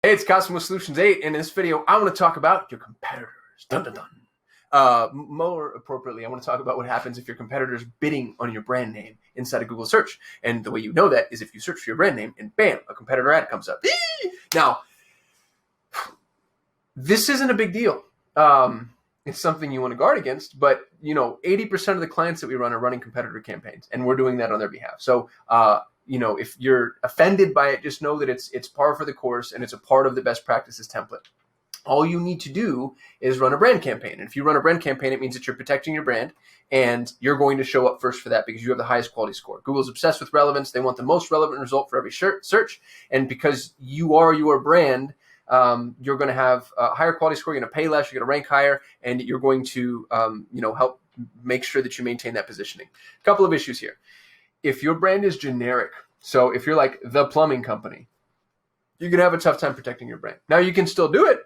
Hey, it's Cosmos Solutions 8. In this video, I want to talk about your competitors. Dun, dun, dun. More appropriately, I want to talk about what happens if your competitors bidding on your brand name inside of Google search. And the way you know that is if you search for your brand name and bam, a competitor ad comes up. Now, this isn't a big deal. It's something you want to guard against, but 80% of the clients that we run are running competitor campaigns, and we're doing that on their behalf. So, if you're offended by it, just know that it's par for the course and it's a part of the best practices template. All you need to do is run a brand campaign. And if you run a brand campaign, it means that you're protecting your brand and you're going to show up first for that because you have the highest quality score. Google's obsessed with relevance. They want the most relevant result for every search. And because you are your brand, you're going to have a higher quality score. You're going to pay less. You're going to rank higher, and you're going to, help make sure that you maintain that positioning. A couple of issues here. If your brand is generic, so if you're like the plumbing company, you're going to have a tough time protecting your brand. Now, you can still do it.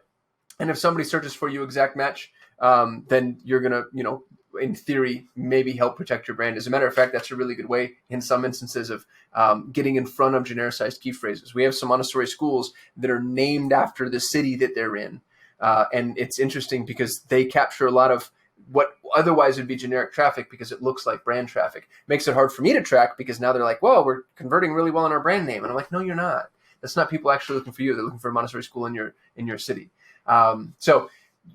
And if somebody searches for you exact match, then you're going to, in theory, maybe help protect your brand. As a matter of fact, that's a really good way in some instances of getting in front of genericized key phrases. We have some Montessori schools that are named after the city that they're in. And it's interesting because they capture a lot of what otherwise would be generic traffic because it looks like brand traffic. Makes it hard for me to track because now they're like, whoa, we're converting really well on our brand name. And I'm like, no, you're not. That's not people actually looking for you. They're looking for a Montessori school in your city. So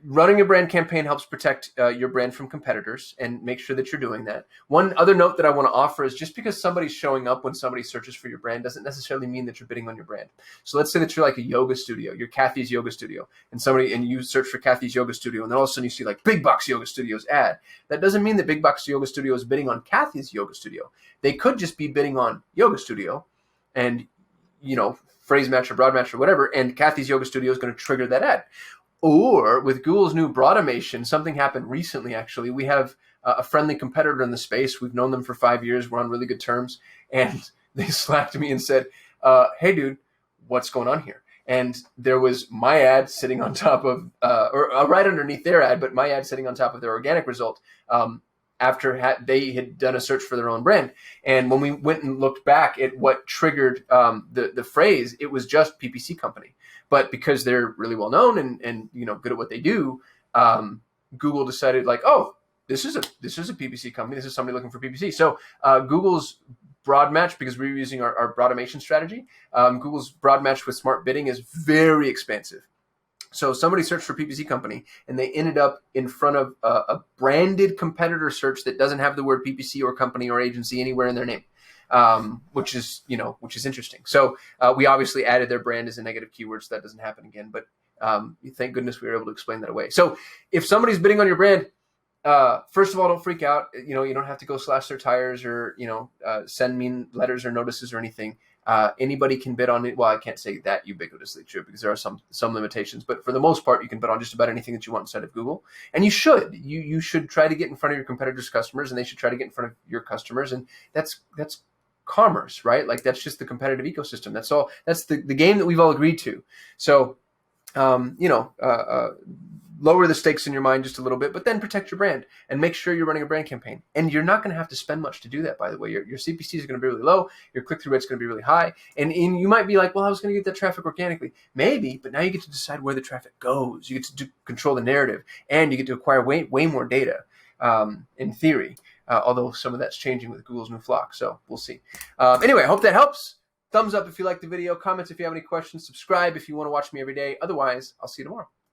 running a brand campaign helps protect your brand from competitors and make sure that you're doing that. One other note that I want to offer is just because somebody's showing up when somebody searches for your brand doesn't necessarily mean that you're bidding on your brand. So let's say that you're like a yoga studio, you're Kathy's Yoga Studio, and you search for Kathy's Yoga Studio, and then all of a sudden you see like Big Box Yoga Studios ad. That doesn't mean that Big Box Yoga Studio is bidding on Kathy's Yoga Studio. They could just be bidding on Yoga Studio and, phrase match or broad match or whatever, and Kathy's Yoga Studio is going to trigger that ad. Or with Google's new broadimation, something happened recently, actually. We have a friendly competitor in the space. We've known them for 5 years. We're on really good terms. And they slacked me and said, hey, dude, what's going on here? And there was my ad sitting on top of, or right underneath their ad, but my ad sitting on top of their organic result after they had done a search for their own brand. And when we went and looked back at what triggered the phrase, it was just PPC company. But because they're really well known and good at what they do, Google decided like, oh, this is a PPC company. This is somebody looking for PPC. So Google's broad match, because we're using our broadimation strategy, Google's broad match with smart bidding is very expansive. So somebody searched for PPC company and they ended up in front of a branded competitor search that doesn't have the word PPC or company or agency anywhere in their name. Which is interesting. So we obviously added their brand as a negative keyword, so that doesn't happen again. But thank goodness we were able to explain that away. So if somebody's bidding on your brand, first of all, don't freak out. You don't have to go slash their tires or send mean letters or notices or anything. Anybody can bid on it. Well, I can't say that ubiquitously true because there are some limitations, but for the most part, you can bid on just about anything that you want inside of Google. And you should. You should try to get in front of your competitors' customers, and they should try to get in front of your customers. And that's commerce, right? Like that's just the competitive ecosystem. That's all. That's the game that we've all agreed to. So, lower the stakes in your mind just a little bit, but then protect your brand and make sure you're running a brand campaign. And you're not going to have to spend much to do that, by the way. Your CPCs are going to be really low. Your click-through rate's going to be really high. And you might be like, well, I was going to get that traffic organically. Maybe, but now you get to decide where the traffic goes. You get to control the narrative, and you get to acquire way more data, in theory. Although some of that's changing with Google's new flock. So we'll see. Anyway, I hope that helps. Thumbs up if you like the video. Comments if you have any questions. Subscribe if you want to watch me every day. Otherwise, I'll see you tomorrow.